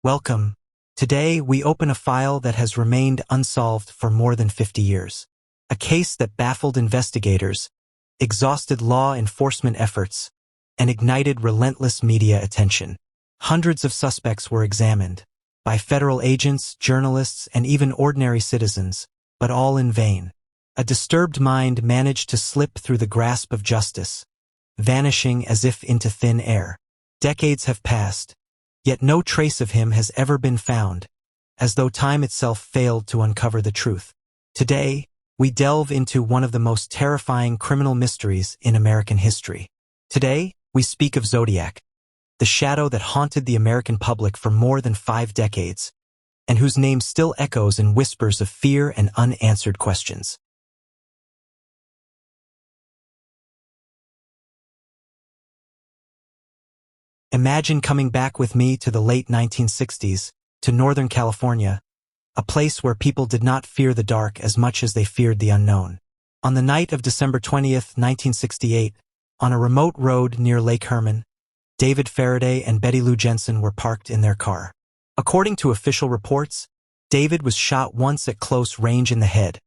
Welcome. Today, we open a file that has remained unsolved for more than 50 years. A case that baffled investigators, exhausted law enforcement efforts, and ignited relentless media attention. Hundreds of suspects were examined by federal agents, journalists, and even ordinary citizens, but all in vain. A disturbed mind managed to slip through the grasp of justice, vanishing as if into thin air. Decades have passed, yet no trace of him has ever been found, as though time itself failed to uncover the truth. Today, we delve into one of the most terrifying criminal mysteries in American history. Today, we speak of Zodiac, the shadow that haunted the American public for more than 5 decades, and whose name still echoes in whispers of fear and unanswered questions. Imagine coming back with me to the late 1960s, to Northern California, a place where people did not fear the dark as much as they feared the unknown. On the night of December 20th, 1968, on a remote road near Lake Herman, David Faraday and Betty Lou Jensen were parked in their car. According to official reports, David was shot once at close range in the head,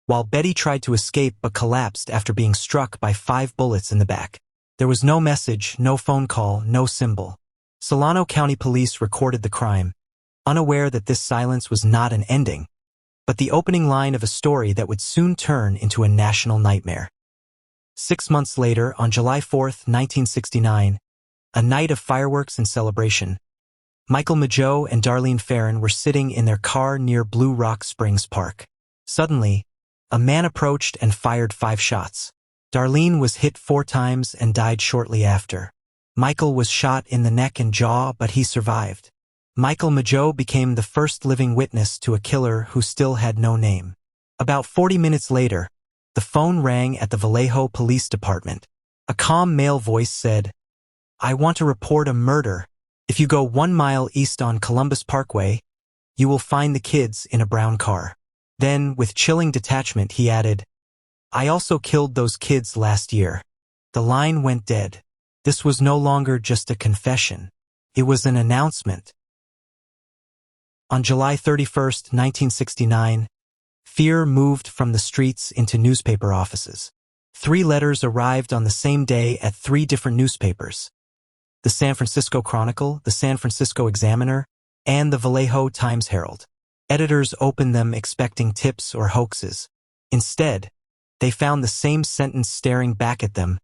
while Betty tried to escape but collapsed after being struck by 5 bullets in the back. There was no message, no phone call, no symbol. Solano County Police recorded the crime, unaware that this silence was not an ending, but the opening line of a story that would soon turn into a national nightmare. 6 months later, on July 4th, 1969, a night of fireworks and celebration, Michael Mageau and Darlene Ferrin were sitting in their car near Blue Rock Springs Park. Suddenly, a man approached and fired 5 shots. Darlene was hit 4 times and died shortly after. Michael was shot in the neck and jaw, but he survived. Michael Mageau became the first living witness to a killer who still had no name. About 40 minutes later, the phone rang at the Vallejo Police Department. A calm male voice said, "I want to report a murder. If you go 1 mile east on Columbus Parkway, you will find the kids in a brown car." Then, with chilling detachment, he added, "I also killed those kids last year." The line went dead. This was no longer just a confession. It was an announcement. On July 31st, 1969, fear moved from the streets into newspaper offices. 3 letters arrived on the same day at 3 different newspapers: the San Francisco Chronicle, the San Francisco Examiner, and the Vallejo Times-Herald. Editors opened them expecting tips or hoaxes. Instead, they found the same sentence staring back at them,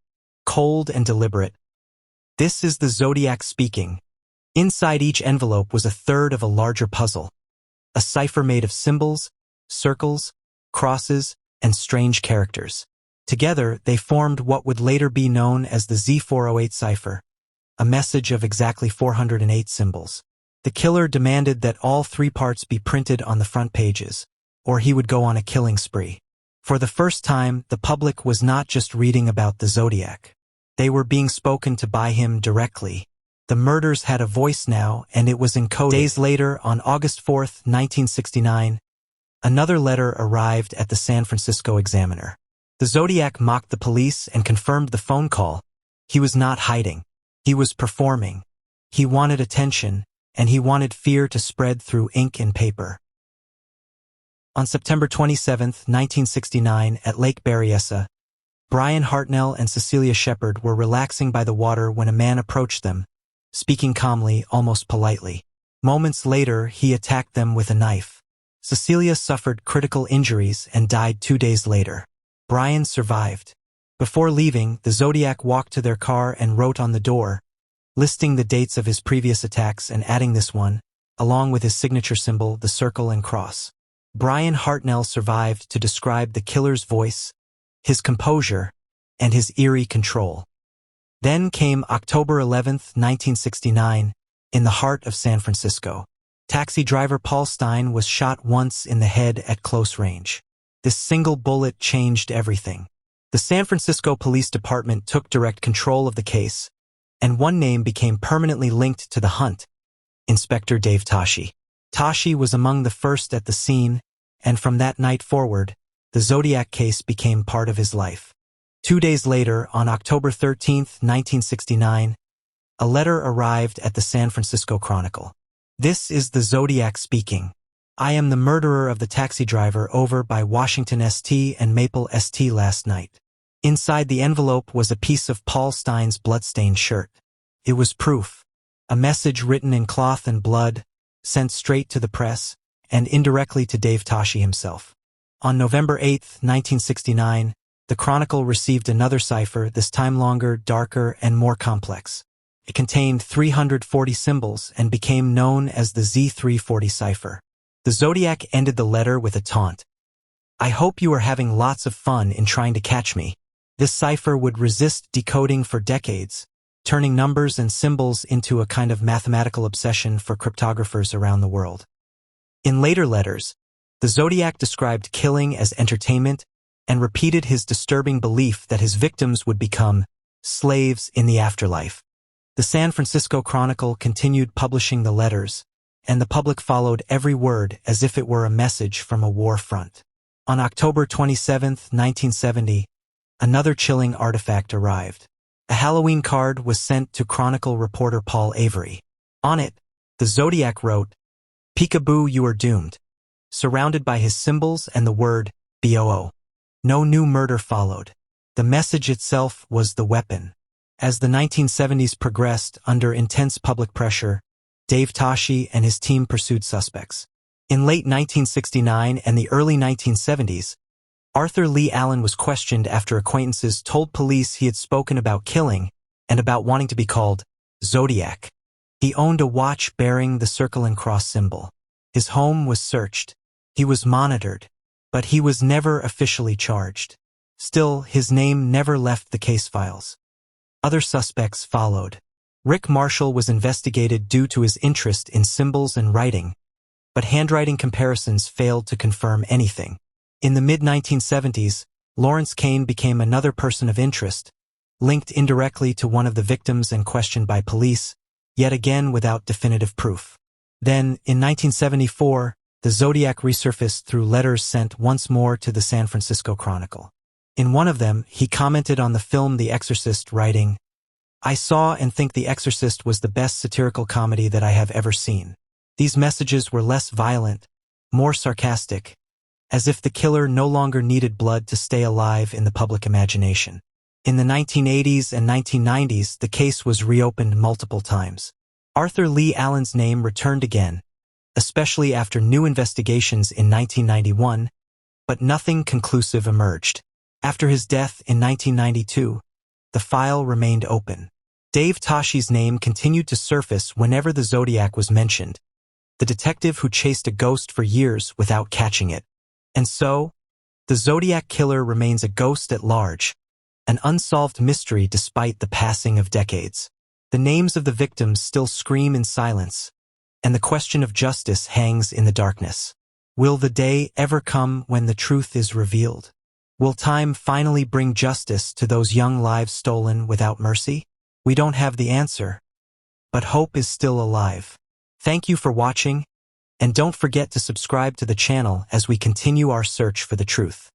cold and deliberate. "This is the Zodiac speaking." Inside each envelope was a third of a larger puzzle, a cipher made of symbols, circles, crosses, and strange characters. Together, they formed what would later be known as the Z408 cipher, a message of exactly 408 symbols. The killer demanded that all 3 parts be printed on the front pages, or he would go on a killing spree. For the first time, the public was not just reading about the Zodiac. They were being spoken to by him directly. The murders had a voice now, and it was encoded. Days later, on August 4th, 1969, another letter arrived at the San Francisco Examiner. The Zodiac mocked the police and confirmed the phone call. He was not hiding. He was performing. He wanted attention, and he wanted fear to spread through ink and paper. On September 27th, 1969, at Lake Berryessa, Brian Hartnell and Cecilia Shepard were relaxing by the water when a man approached them, speaking calmly, almost politely. Moments later, he attacked them with a knife. Cecilia suffered critical injuries and died 2 days later. Brian survived. Before leaving, the Zodiac walked to their car and wrote on the door, listing the dates of his previous attacks and adding this one, along with his signature symbol, the circle and cross. Brian Hartnell survived to describe the killer's voice, his composure, and his eerie control. Then came October 11th, 1969, in the heart of San Francisco. Taxi driver Paul Stein was shot once in the head at close range. This single bullet changed everything. The San Francisco Police Department took direct control of the case, and one name became permanently linked to the hunt: Inspector Dave Toschi. Toschi was among the first at the scene, and from that night forward, the Zodiac case became part of his life. 2 days later, on October 13th, 1969, a letter arrived at the San Francisco Chronicle. This is the Zodiac speaking. I am the murderer of the taxi driver over by Washington St. and Maple St. last night. Inside the envelope was a piece of Paul Stein's bloodstained shirt. It was proof. A message written in cloth and blood, sent straight to the press, and indirectly to Dave Toschi himself. On November 8, 1969, the Chronicle received another cipher, this time longer, darker, and more complex. It contained 340 symbols and became known as the Z340 cipher. The Zodiac ended the letter with a taunt. I hope you are having lots of fun in trying to catch me. This cipher would resist decoding for decades, turning numbers and symbols into a kind of mathematical obsession for cryptographers around the world. In later letters, the Zodiac described killing as entertainment and repeated his disturbing belief that his victims would become slaves in the afterlife. The San Francisco Chronicle continued publishing the letters, and the public followed every word as if it were a message from a war front. On October 27, 1970, another chilling artifact arrived. A Halloween card was sent to Chronicle reporter Paul Avery. On it, the Zodiac wrote, "Peekaboo, you are doomed," surrounded by his symbols and the word BOO. No new murder followed. The message itself was the weapon. As the 1970s progressed under intense public pressure, Dave Toschi and his team pursued suspects. In late 1969 and the early 1970s, Arthur Lee Allen was questioned after acquaintances told police he had spoken about killing and about wanting to be called Zodiac. He owned a watch bearing the circle and cross symbol. His home was searched. He was monitored, but he was never officially charged. Still, his name never left the case files. Other suspects followed. Rick Marshall was investigated due to his interest in symbols and writing, but handwriting comparisons failed to confirm anything. In the mid-1970s, Lawrence Kane became another person of interest, linked indirectly to one of the victims and questioned by police, yet again without definitive proof. Then, in 1974, the Zodiac resurfaced through letters sent once more to the San Francisco Chronicle. In one of them, he commented on the film The Exorcist, writing, "I saw and think The Exorcist was the best satirical comedy that I have ever seen. These messages were less violent, more sarcastic, as if the killer no longer needed blood to stay alive in the public imagination." In the 1980s and 1990s, the case was reopened multiple times. Arthur Lee Allen's name returned again, especially after new investigations in 1991, but nothing conclusive emerged. After his death in 1992, the file remained open. Dave Toschi's name continued to surface whenever the Zodiac was mentioned, the detective who chased a ghost for years without catching it. And so, the Zodiac Killer remains a ghost at large, an unsolved mystery despite the passing of decades. The names of the victims still scream in silence, and the question of justice hangs in the darkness. Will the day ever come when the truth is revealed? Will time finally bring justice to those young lives stolen without mercy? We don't have the answer, but hope is still alive. Thank you for watching, and don't forget to subscribe to the channel as we continue our search for the truth.